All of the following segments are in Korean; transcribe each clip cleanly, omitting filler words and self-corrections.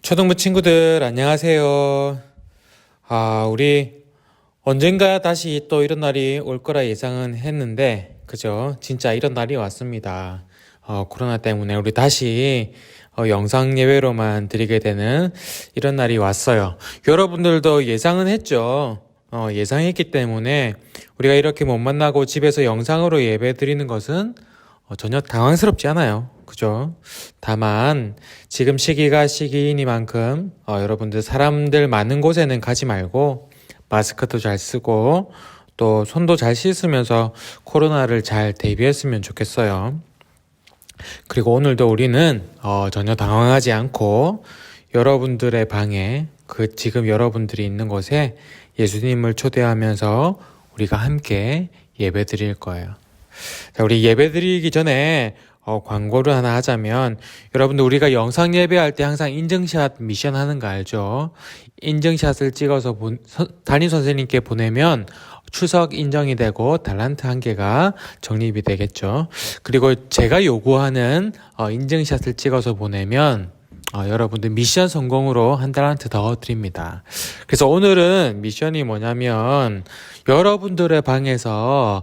초등부 친구들 안녕하세요. 우리 언젠가 다시 또 이런 날이 올 거라 예상은 했는데 그죠? 진짜 이런 날이 왔습니다. 코로나 때문에 우리 다시 영상 예배로만 드리게 되는 이런 날이 왔어요. 여러분들도 예상은 했죠. 예상했기 때문에 우리가 이렇게 못 만나고 집에서 영상으로 예배 드리는 것은 전혀 당황스럽지 않아요. 그죠? 다만 지금 시기가 시기이니만큼 여러분들 사람들 많은 곳에는 가지 말고 마스크도 잘 쓰고 또 손도 잘 씻으면서 코로나를 잘 대비했으면 좋겠어요. 그리고 오늘도 우리는 전혀 당황하지 않고 여러분들의 방에 지금 여러분들이 있는 곳에 예수님을 초대하면서 우리가 함께 예배 드릴 거예요. 자, 우리 예배 드리기 전에 광고를 하나 하자면 여러분들 우리가 영상 예배할 때 항상 인증샷 미션 하는 거 알죠? 인증샷을 찍어서 담임 선생님께 보내면 추석 인정이 되고 달란트 1개가 적립이 되겠죠. 그리고 제가 요구하는 인증샷을 찍어서 보내면 여러분들 미션 성공으로 1달란트 더 드립니다. 그래서 오늘은 미션이 뭐냐면 여러분들의 방에서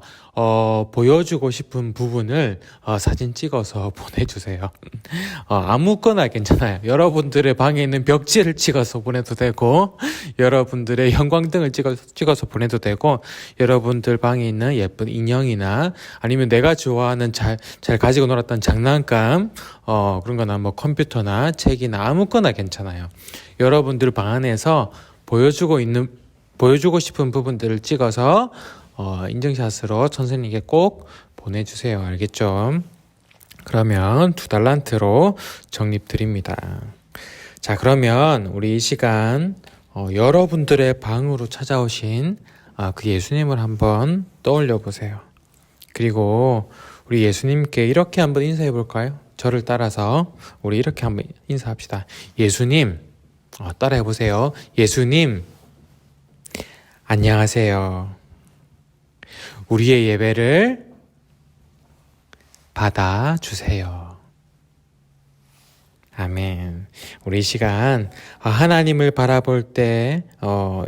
보여주고 싶은 부분을 사진 찍어서 보내주세요. 아무거나 괜찮아요. 여러분들의 방에 있는 벽지를 찍어서 보내도 되고 여러분들의 형광등을 찍어서 보내도 되고 여러분들 방에 있는 예쁜 인형이나 아니면 내가 좋아하는 잘 가지고 놀았던 장난감 그런 거나 뭐 컴퓨터나 책이나 아무거나 괜찮아요. 여러분들 방 안에서 보여주고 싶은 부분들을 찍어서 인증샷으로 선생님께 꼭 보내주세요. 알겠죠? 그러면 2달란트로 적립드립니다. 자, 그러면 우리 이 시간 여러분들의 방으로 찾아오신 그 예수님을 한번 떠올려 보세요. 그리고 우리 예수님께 이렇게 한번 인사해 볼까요? 저를 따라서 우리 이렇게 한번 인사합시다. 예수님, 따라해 보세요. 예수님, 안녕하세요. 우리의 예배를 받아주세요. 아멘. 우리 이 시간 하나님을 바라볼 때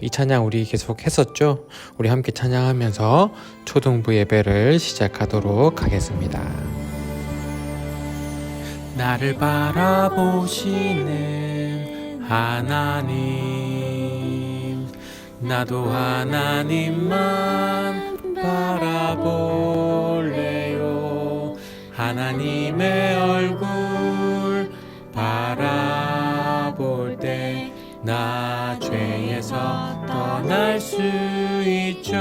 이 찬양 우리 계속 했었죠? 우리 함께 찬양하면서 초등부 예배를 시작하도록 하겠습니다. 나를 바라보시는 하나님, 나도 하나님만 바라볼래요. 하나님의 얼굴 바라볼 때 나 죄에서 떠날 수 있죠.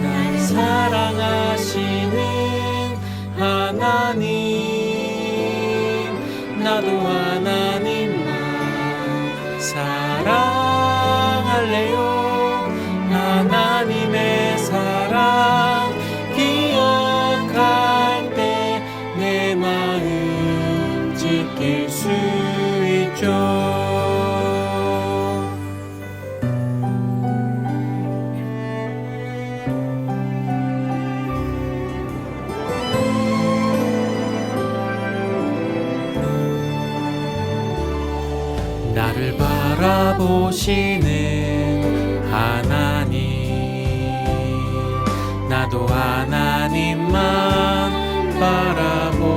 날 사랑하시는 하나님, 나도 하나님만 사랑할래요. 하나님의 사랑 기억할 때 내 마음 지킬 수 있죠. 나를 바라보시는 하나님, 나도 하나님만 바라볼래요.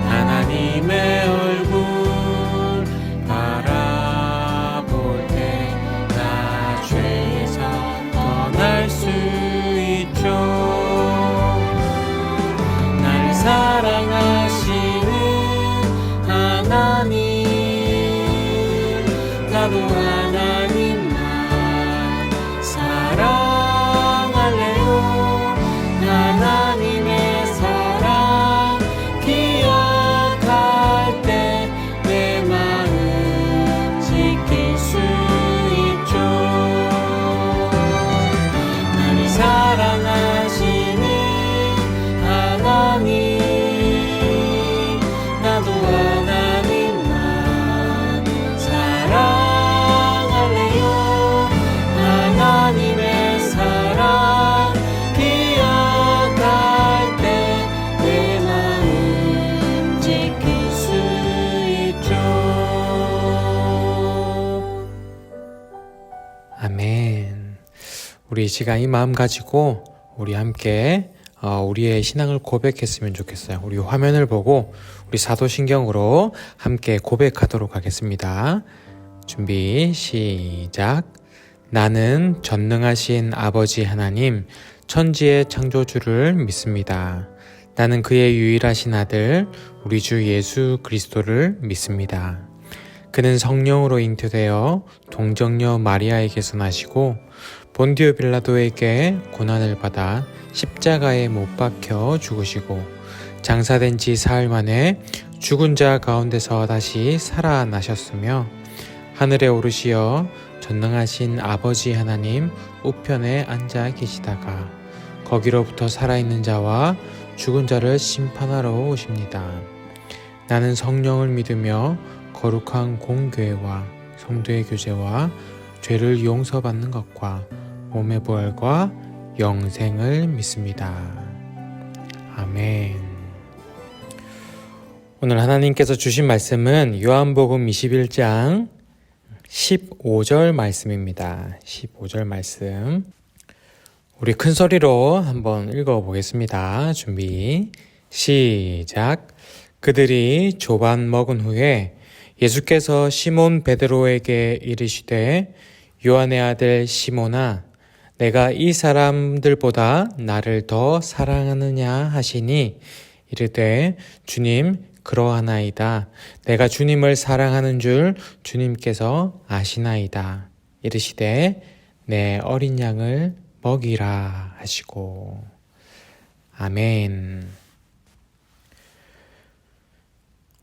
하나님의 얼굴 바라볼 때 나 죄에서 떠날 수 있죠. 날 사랑하시는 하나님, 나도 하나님만 사랑할래요. 하나님의 사랑 기억할 때 내 마음 지킬 수 있죠. 나를 사랑하시는 하나님, 나도 하나님만 사랑 우리 이 시간 이 마음 가지고 우리 함께 우리의 신앙을 고백했으면 좋겠어요. 우리 화면을 보고 우리 사도신경으로 함께 고백하도록 하겠습니다. 준비 시작. 나는 전능하신 아버지 하나님 천지의 창조주를 믿습니다. 나는 그의 유일하신 아들 우리 주 예수 그리스도를 믿습니다. 그는 성령으로 잉태되어 동정녀 마리아에게서 나시고 본디오 빌라도에게 고난을 받아 십자가에 못 박혀 죽으시고 장사된 지 사흘 만에 죽은 자 가운데서 다시 살아나셨으며 하늘에 오르시어 전능하신 아버지 하나님 우편에 앉아 계시다가 거기로부터 살아있는 자와 죽은 자를 심판하러 오십니다. 나는 성령을 믿으며 거룩한 공교회와 성도의 교제와 죄를 용서받는 것과 몸의 부활과 영생을 믿습니다. 아멘. 오늘 하나님께서 주신 말씀은 요한복음 21장 15절 말씀입니다. 15절 말씀. 우리 큰 소리로 한번 읽어보겠습니다. 준비 시작. 그들이 조반 먹은 후에 예수께서 시몬 베드로에게 이르시되 요한의 아들 시몬아 내가 이 사람들보다 나를 더 사랑하느냐 하시니 이르되 주님 그러하나이다. 내가 주님을 사랑하는 줄 주님께서 아시나이다. 이르시되 내 어린 양을 먹이라 하시고. 아멘.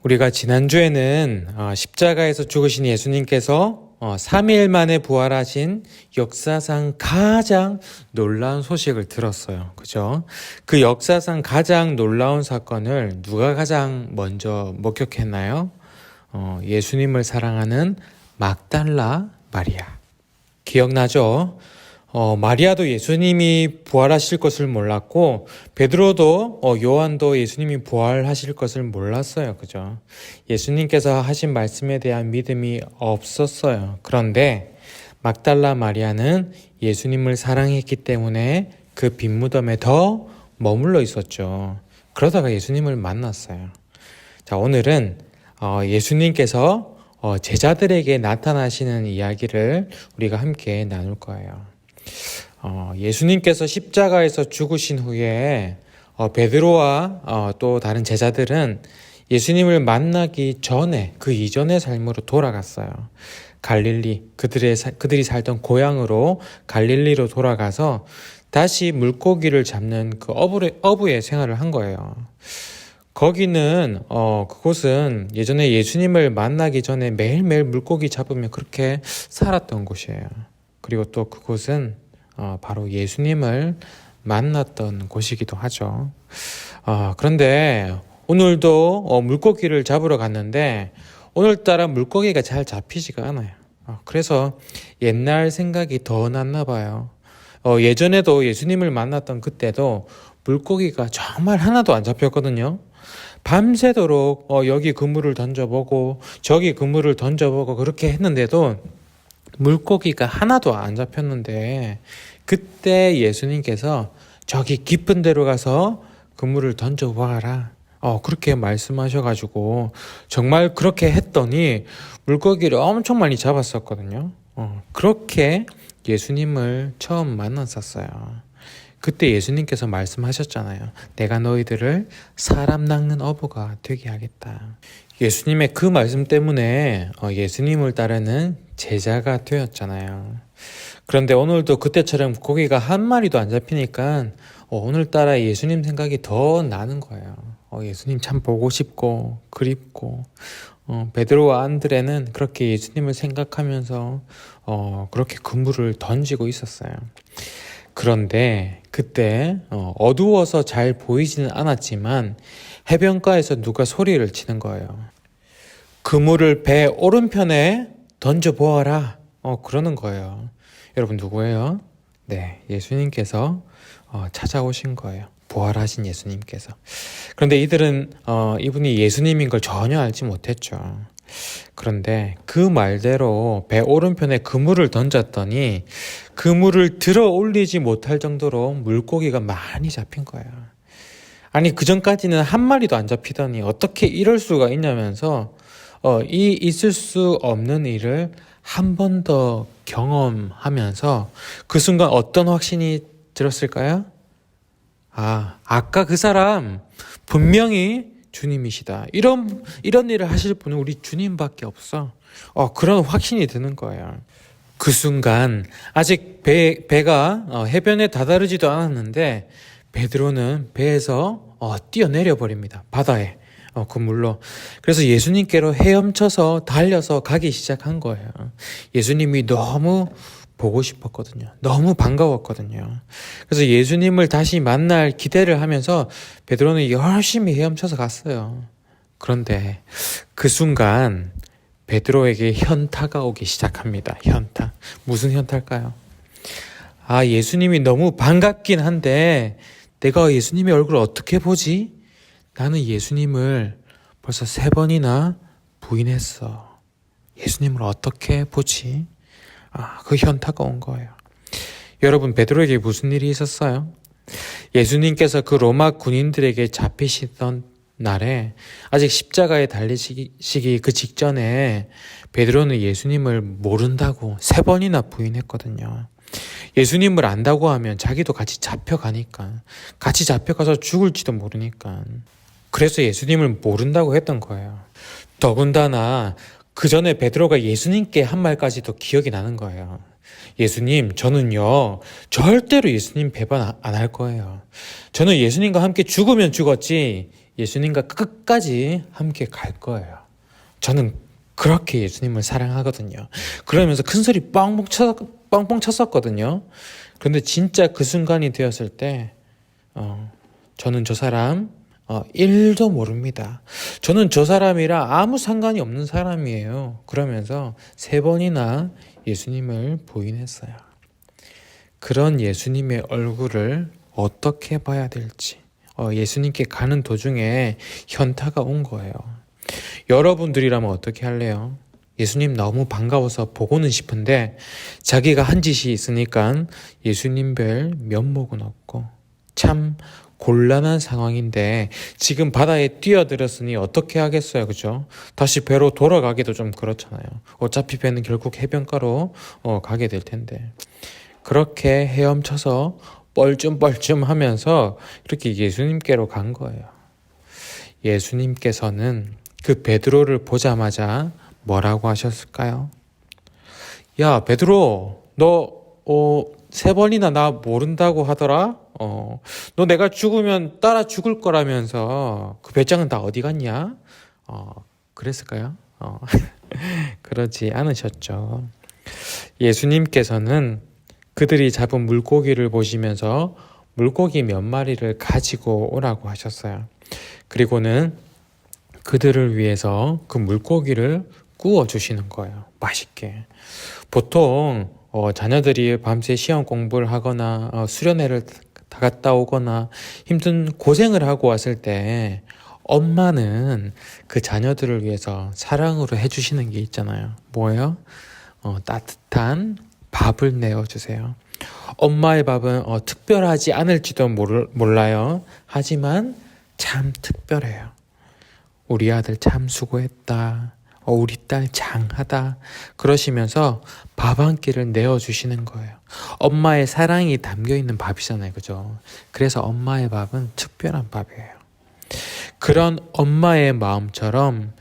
우리가 지난주에는 십자가에서 죽으신 예수님께서 3일 만에 부활하신 역사상 가장 놀라운 소식을 들었어요. 그죠? 그 역사상 가장 놀라운 사건을 누가 가장 먼저 목격했나요? 예수님을 사랑하는 막달라 마리아. 기억나죠? 마리아도 예수님이 부활하실 것을 몰랐고 베드로도 요한도 예수님이 부활하실 것을 몰랐어요. 그죠? 예수님께서 하신 말씀에 대한 믿음이 없었어요. 그런데 막달라 마리아는 예수님을 사랑했기 때문에 그 빈무덤에 더 머물러 있었죠. 그러다가 예수님을 만났어요. 자, 오늘은 예수님께서 제자들에게 나타나시는 이야기를 우리가 함께 나눌 거예요. 예수님께서 십자가에서 죽으신 후에 베드로와 또 다른 제자들은 예수님을 만나기 전에 그 이전의 삶으로 돌아갔어요. 갈릴리, 그들이 살던 고향으로 갈릴리로 돌아가서 다시 물고기를 잡는 그 어부의 생활을 한 거예요. 거기는 그곳은 예전에 예수님을 만나기 전에 매일매일 물고기 잡으며 그렇게 살았던 곳이에요. 그리고 또 그곳은 바로 예수님을 만났던 곳이기도 하죠. 그런데 오늘도 물고기를 잡으러 갔는데 오늘따라 물고기가 잘 잡히지가 않아요. 그래서 옛날 생각이 더 났나 봐요. 예전에도 예수님을 만났던 그때도 물고기가 정말 하나도 안 잡혔거든요. 밤새도록 여기 그물을 던져보고 저기 그물을 던져보고 그렇게 했는데도 물고기가 하나도 안 잡혔는데 그때 예수님께서 저기 깊은 데로 가서 그물을 던져보아라. 그렇게 말씀하셔가지고 정말 그렇게 했더니 물고기를 엄청 많이 잡았었거든요. 그렇게 예수님을 처음 만났었어요. 그때 예수님께서 말씀하셨잖아요. 내가 너희들을 사람 낚는 어부가 되게 하겠다. 예수님의 그 말씀 때문에 예수님을 따르는 제자가 되었잖아요. 그런데 오늘도 그때처럼 고기가 한 마리도 안 잡히니까 오늘따라 예수님 생각이 더 나는 거예요. 예수님 참 보고 싶고 그립고 베드로와 안드레는 그렇게 예수님을 생각하면서 그렇게 그물을 던지고 있었어요. 그런데 그때 어두워서 잘 보이지는 않았지만 해변가에서 누가 소리를 치는 거예요. 그물을 배 오른편에 던져보아라. 그러는 거예요. 여러분 누구예요? 네, 예수님께서 찾아오신 거예요. 부활하신 예수님께서. 그런데 이들은 이분이 예수님인 걸 전혀 알지 못했죠. 그런데 그 말대로 배 오른편에 그물을 던졌더니 그물을 들어 올리지 못할 정도로 물고기가 많이 잡힌 거예요. 아니, 그전까지는 한 마리도 안 잡히더니 어떻게 이럴 수가 있냐면서 이 있을 수 없는 일을 한 번 더 경험하면서 그 순간 어떤 확신이 들었을까요? 아까 그 사람 분명히 주님이시다. 이런 일을 하실 분은 우리 주님밖에 없어. 그런 확신이 드는 거예요. 그 순간 아직 배가 해변에 다다르지도 않았는데 베드로는 배에서 뛰어내려 버립니다. 바다에. 그 물로. 그래서 예수님께로 헤엄쳐서 달려서 가기 시작한 거예요. 예수님이 너무 보고 싶었거든요. 너무 반가웠거든요. 그래서 예수님을 다시 만날 기대를 하면서 베드로는 열심히 헤엄쳐서 갔어요. 그런데 그 순간 베드로에게 현타가 오기 시작합니다. 현타. 무슨 현타일까요? 예수님이 너무 반갑긴 한데 내가 예수님의 얼굴을 어떻게 보지? 나는 예수님을 벌써 3번이나 부인했어. 예수님을 어떻게 보지? 그 현타가 온 거예요. 여러분, 베드로에게 무슨 일이 있었어요? 예수님께서 그 로마 군인들에게 잡히시던 날에 아직 십자가에 달리시기 그 직전에 베드로는 예수님을 모른다고 3번이나 부인했거든요. 예수님을 안다고 하면 자기도 같이 잡혀가니까, 같이 잡혀가서 죽을지도 모르니까. 그래서 예수님을 모른다고 했던 거예요. 더군다나 그 전에 베드로가 예수님께 한 말까지도 기억이 나는 거예요. 예수님, 저는요 절대로 예수님 배반 안 할 거예요. 저는 예수님과 함께 죽으면 죽었지 예수님과 끝까지 함께 갈 거예요. 저는 그렇게 예수님을 사랑하거든요. 그러면서 큰 소리 뻥뻥 쳤었거든요. 그런데 진짜 그 순간이 되었을 때 저는 저 사람 1도 모릅니다. 저는 저 사람이랑 아무 상관이 없는 사람이에요. 그러면서 3번이나 예수님을 부인했어요. 그런 예수님의 얼굴을 어떻게 봐야 될지 예수님께 가는 도중에 현타가 온 거예요. 여러분들이라면 어떻게 할래요? 예수님 너무 반가워서 보고는 싶은데 자기가 한 짓이 있으니까 예수님 뵐 면목은 없고 참 곤란한 상황인데 지금 바다에 뛰어들었으니 어떻게 하겠어요, 그죠? 다시 배로 돌아가기도 좀 그렇잖아요. 어차피 배는 결국 해변가로 가게 될 텐데 그렇게 헤엄쳐서 뻘쭘뻘쭘 하면서 이렇게 예수님께로 간 거예요. 예수님께서는 그 베드로를 보자마자 뭐라고 하셨을까요? 야, 베드로, 너 3번이나 나 모른다고 하더라? 너 내가 죽으면 따라 죽을 거라면서 그 배짱은 다 어디 갔냐? 그랬을까요? 그러지 않으셨죠. 예수님께서는 그들이 잡은 물고기를 보시면서 물고기 몇 마리를 가지고 오라고 하셨어요. 그리고는 그들을 위해서 그 물고기를 구워 주시는 거예요. 맛있게. 보통 자녀들이 밤새 시험 공부를 하거나 수련회를 다 갔다 오거나 힘든 고생을 하고 왔을 때 엄마는 그 자녀들을 위해서 사랑으로 해주시는 게 있잖아요. 뭐예요? 따뜻한 밥을 내어주세요. 엄마의 밥은 특별하지 않을지도 몰라요. 하지만 참 특별해요. 우리 아들 참 수고했다. 우리 딸 장하다. 그러시면서 밥 한 끼를 내어주시는 거예요. 엄마의 사랑이 담겨있는 밥이잖아요. 그죠? 그래서 엄마의 밥은 특별한 밥이에요. 그런 엄마의 마음처럼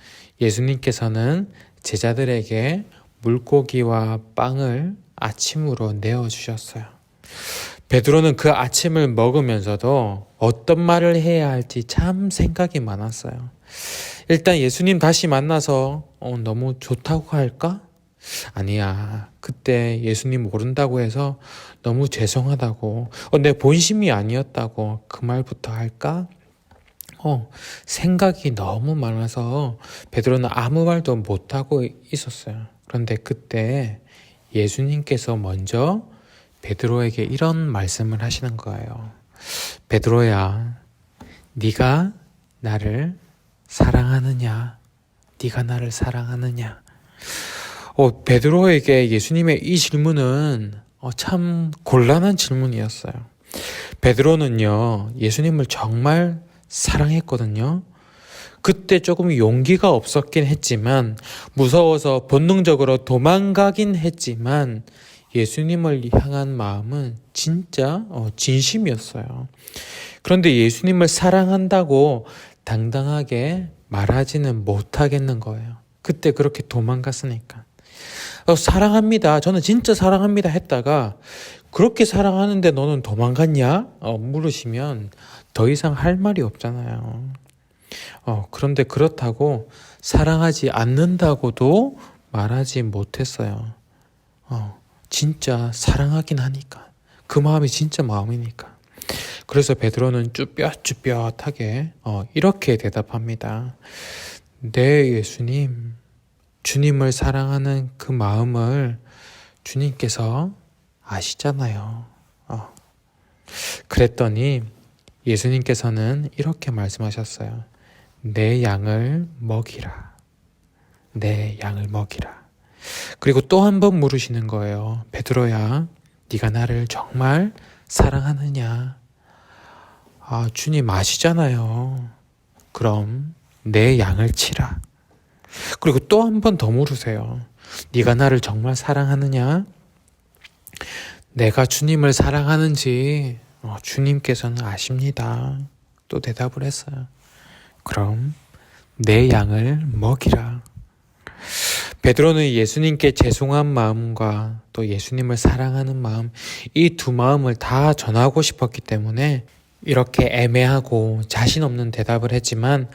예수님께서는 제자들에게 물고기와 빵을 아침으로 내어주셨어요. 베드로는 그 아침을 먹으면서도 어떤 말을 해야 할지 참 생각이 많았어요. 일단 예수님 다시 만나서 너무 좋다고 할까? 아니야. 그때 예수님 모른다고 해서 너무 죄송하다고, 내 본심이 아니었다고 그 말부터 할까? 생각이 너무 많아서 베드로는 아무 말도 못하고 있었어요. 그런데 그때 예수님께서 먼저 베드로에게 이런 말씀을 하시는 거예요. 베드로야, 네가 나를 사랑하느냐? 네가 나를 사랑하느냐? 베드로에게 예수님의 이 질문은 참 곤란한 질문이었어요. 베드로는요, 예수님을 정말 사랑했거든요. 그때 조금 용기가 없었긴 했지만, 무서워서 본능적으로 도망가긴 했지만, 예수님을 향한 마음은 진짜 진심이었어요. 그런데 예수님을 사랑한다고 당당하게 말하지는 못하겠는 거예요. 그때 그렇게 도망갔으니까. 사랑합니다. 저는 진짜 사랑합니다 했다가 그렇게 사랑하는데 너는 도망갔냐? 물으시면 더 이상 할 말이 없잖아요. 그런데 그렇다고 사랑하지 않는다고도 말하지 못했어요. 진짜 사랑하긴 하니까. 그 마음이 진짜 마음이니까. 그래서 베드로는 쭈뼛쭈뼛하게 이렇게 대답합니다. 네, 예수님. 주님을 사랑하는 그 마음을 주님께서 아시잖아요. 그랬더니 예수님께서는 이렇게 말씀하셨어요. 내 양을 먹이라. 내 양을 먹이라. 그리고 또 한 번 물으시는 거예요. 베드로야, 네가 나를 정말 사랑하느냐? 주님 아시잖아요. 그럼 내 양을 치라. 그리고 또 한 번 더 물으세요. 네가 나를 정말 사랑하느냐? 내가 주님을 사랑하는지 주님께서는 아십니다. 또 대답을 했어요. 그럼 내 양을 먹이라. 베드로는 예수님께 죄송한 마음과 또 예수님을 사랑하는 마음, 이 두 마음을 다 전하고 싶었기 때문에 이렇게 애매하고 자신 없는 대답을 했지만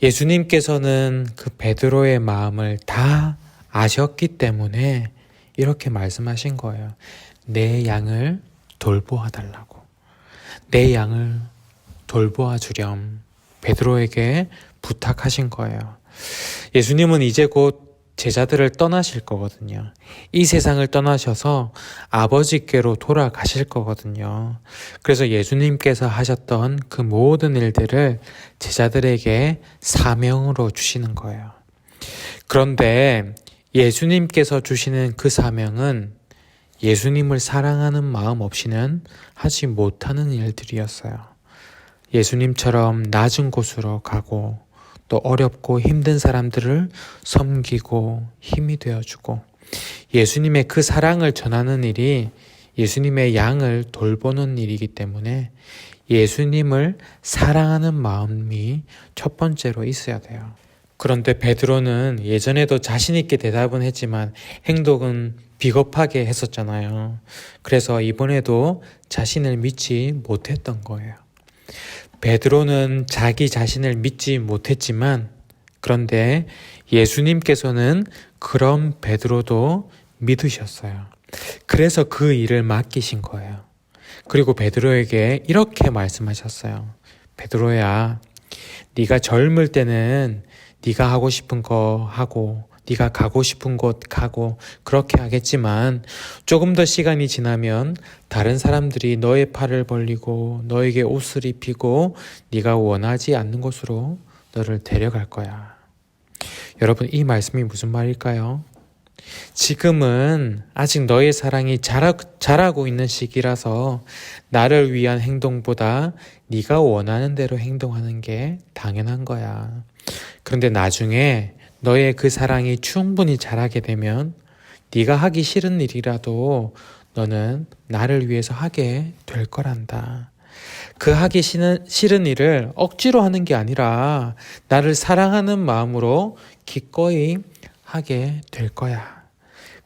예수님께서는 그 베드로의 마음을 다 아셨기 때문에 이렇게 말씀하신 거예요. 내 양을 돌보아 달라고. 내 양을 돌보아 주렴. 베드로에게 부탁하신 거예요. 예수님은 이제 곧 제자들을 떠나실 거거든요. 이 세상을 떠나셔서 아버지께로 돌아가실 거거든요. 그래서 예수님께서 하셨던 그 모든 일들을 제자들에게 사명으로 주시는 거예요. 그런데 예수님께서 주시는 그 사명은 예수님을 사랑하는 마음 없이는 하지 못하는 일들이었어요. 예수님처럼 낮은 곳으로 가고 또 어렵고 힘든 사람들을 섬기고 힘이 되어주고 예수님의 그 사랑을 전하는 일이 예수님의 양을 돌보는 일이기 때문에 예수님을 사랑하는 마음이 첫 번째로 있어야 돼요. 그런데 베드로는 예전에도 자신 있게 대답은 했지만 행동은 비겁하게 했었잖아요. 그래서 이번에도 자신을 믿지 못했던 거예요. 베드로는 자기 자신을 믿지 못했지만 그런데 예수님께서는 그런 베드로도 믿으셨어요. 그래서 그 일을 맡기신 거예요. 그리고 베드로에게 이렇게 말씀하셨어요. 베드로야, 네가 젊을 때는 네가 하고 싶은 거 하고 네가 가고 싶은 곳 가고 그렇게 하겠지만 조금 더 시간이 지나면 다른 사람들이 너의 팔을 벌리고 너에게 옷을 입히고 네가 원하지 않는 곳으로 너를 데려갈 거야. 여러분, 이 말씀이 무슨 말일까요? 지금은 아직 너의 사랑이 자라고 있는 시기라서 나를 위한 행동보다 네가 원하는 대로 행동하는 게 당연한 거야. 그런데 나중에 너의 그 사랑이 충분히 자라게 되면 네가 하기 싫은 일이라도 너는 나를 위해서 하게 될 거란다. 그 하기 싫은 일을 억지로 하는 게 아니라 나를 사랑하는 마음으로 기꺼이 하게 될 거야.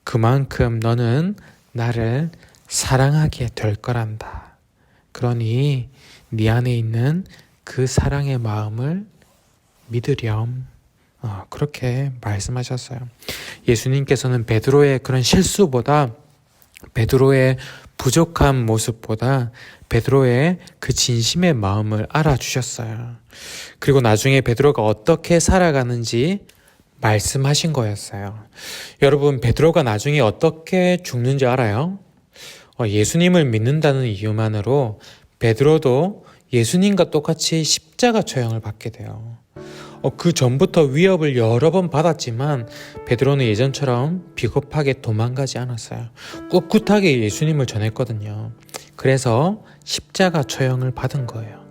그만큼 너는 나를 사랑하게 될 거란다. 그러니 네 안에 있는 그 사랑의 마음을 믿으렴. 그렇게 말씀하셨어요. 예수님께서는 베드로의 그런 실수보다 베드로의 부족한 모습보다 베드로의 그 진심의 마음을 알아주셨어요. 그리고 나중에 베드로가 어떻게 살아가는지 말씀하신 거였어요. 여러분, 베드로가 나중에 어떻게 죽는지 알아요? 예수님을 믿는다는 이유만으로 베드로도 예수님과 똑같이 십자가 처형을 받게 돼요. 그 전부터 위협을 여러 번 받았지만 베드로는 예전처럼 비겁하게 도망가지 않았어요. 꿋꿋하게 예수님을 전했거든요. 그래서 십자가 처형을 받은 거예요.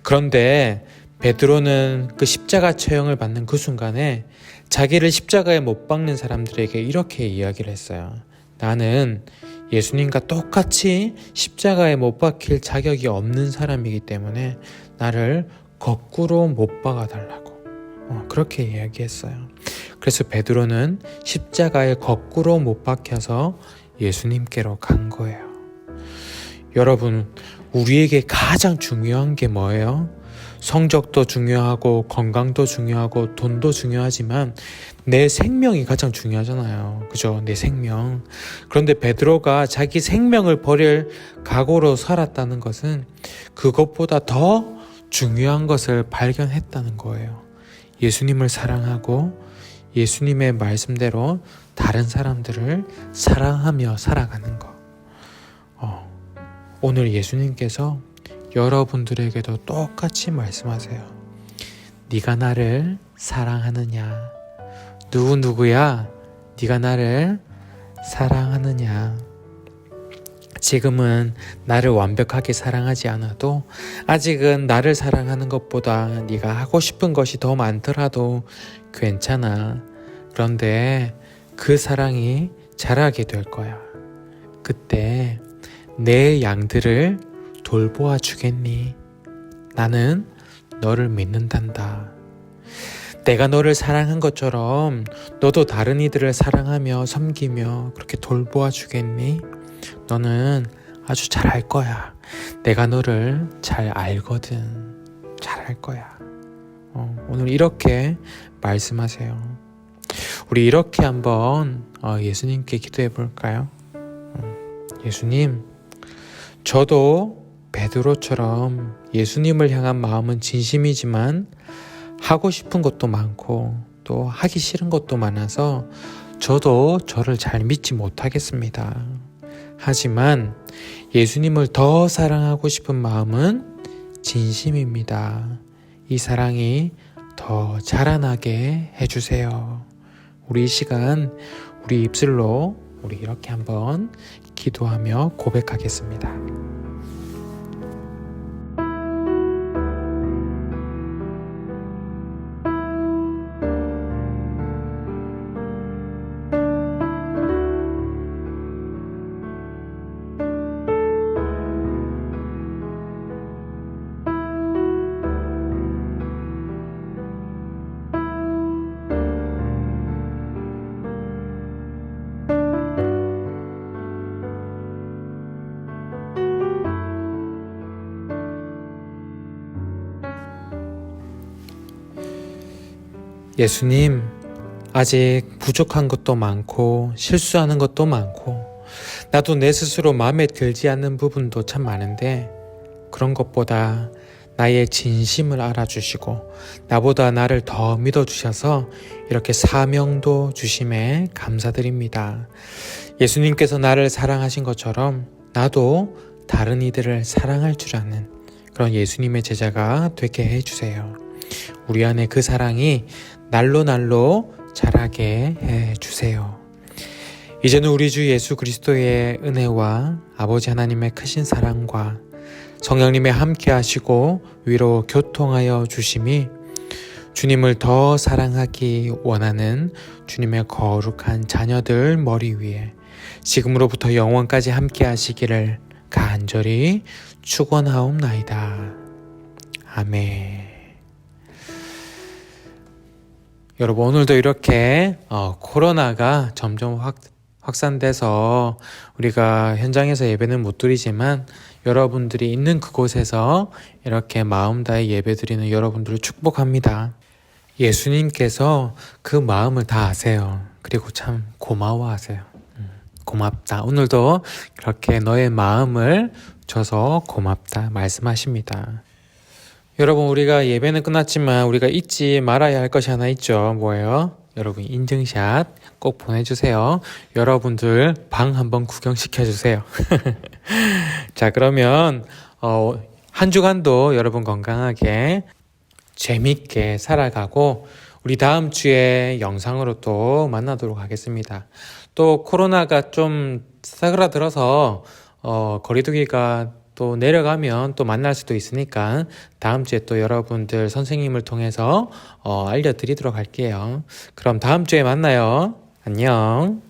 그런데 베드로는 그 십자가 처형을 받는 그 순간에 자기를 십자가에 못 박는 사람들에게 이렇게 이야기를 했어요. 나는 예수님과 똑같이 십자가에 못 박힐 자격이 없는 사람이기 때문에 나를 거꾸로 못 박아달라고 그렇게 이야기했어요. 그래서 베드로는 십자가에 거꾸로 못 박혀서 예수님께로 간 거예요. 여러분, 우리에게 가장 중요한 게 뭐예요? 성적도 중요하고 건강도 중요하고 돈도 중요하지만 내 생명이 가장 중요하잖아요. 그죠? 내 생명. 그런데 베드로가 자기 생명을 버릴 각오로 살았다는 것은 그것보다 더 중요한 것을 발견했다는 거예요. 예수님을 사랑하고 예수님의 말씀대로 다른 사람들을 사랑하며 살아가는 것. 오늘 예수님께서 여러분들에게도 똑같이 말씀하세요. 네가 나를 사랑하느냐? 누구야? 네가 나를 사랑하느냐? 지금은 나를 완벽하게 사랑하지 않아도 아직은 나를 사랑하는 것보다 네가 하고 싶은 것이 더 많더라도 괜찮아. 그런데 그 사랑이 자라게 될 거야. 그때 내 양들을 돌보아 주겠니? 나는 너를 믿는단다. 내가 너를 사랑한 것처럼 너도 다른 이들을 사랑하며 섬기며 그렇게 돌보아 주겠니? 너는 아주 잘할 거야. 내가 너를 잘 알거든. 잘할 거야. 오늘 이렇게 말씀하세요. 우리 이렇게 한번 예수님께 기도해 볼까요? 예수님, 저도 베드로처럼 예수님을 향한 마음은 진심이지만 하고 싶은 것도 많고 또 하기 싫은 것도 많아서 저도 저를 잘 믿지 못하겠습니다. 하지만 예수님을 더 사랑하고 싶은 마음은 진심입니다. 이 사랑이 더 자라나게 해주세요. 우리 이 시간 우리 입술로 우리 이렇게 한번 기도하며 고백하겠습니다. 예수님, 아직 부족한 것도 많고 실수하는 것도 많고 나도 내 스스로 마음에 들지 않는 부분도 참 많은데 그런 것보다 나의 진심을 알아주시고 나보다 나를 더 믿어주셔서 이렇게 사명도 주심에 감사드립니다. 예수님께서 나를 사랑하신 것처럼 나도 다른 이들을 사랑할 줄 아는 그런 예수님의 제자가 되게 해주세요. 우리 안에 그 사랑이 날로 자라게 해주세요. 이제는 우리 주 예수 그리스도의 은혜와 아버지 하나님의 크신 사랑과 성령님의 함께 하시고 위로 교통하여 주심이 주님을 더 사랑하기 원하는 주님의 거룩한 자녀들 머리 위에 지금으로부터 영원까지 함께 하시기를 간절히 축원하옵나이다. 아멘. 여러분, 오늘도 이렇게 코로나가 점점 확산돼서 우리가 현장에서 예배는 못 드리지만 여러분들이 있는 그곳에서 이렇게 마음 다해 예배 드리는 여러분들을 축복합니다. 예수님께서 그 마음을 다 아세요. 그리고 참 고마워하세요. 고맙다. 오늘도 그렇게 너의 마음을 줘서 고맙다 말씀하십니다. 여러분, 우리가 예배는 끝났지만 우리가 잊지 말아야 할 것이 하나 있죠. 뭐예요? 여러분, 인증샷 꼭 보내주세요. 여러분들 방 한번 구경시켜주세요. 자, 그러면 한 주간도 여러분 건강하게 재밌게 살아가고 우리 다음 주에 영상으로 또 만나도록 하겠습니다. 또 코로나가 좀 사그라들어서 거리두기가 또 내려가면 또 만날 수도 있으니까 다음 주에 또 여러분들 선생님을 통해서 알려드리도록 할게요. 그럼 다음 주에 만나요. 안녕.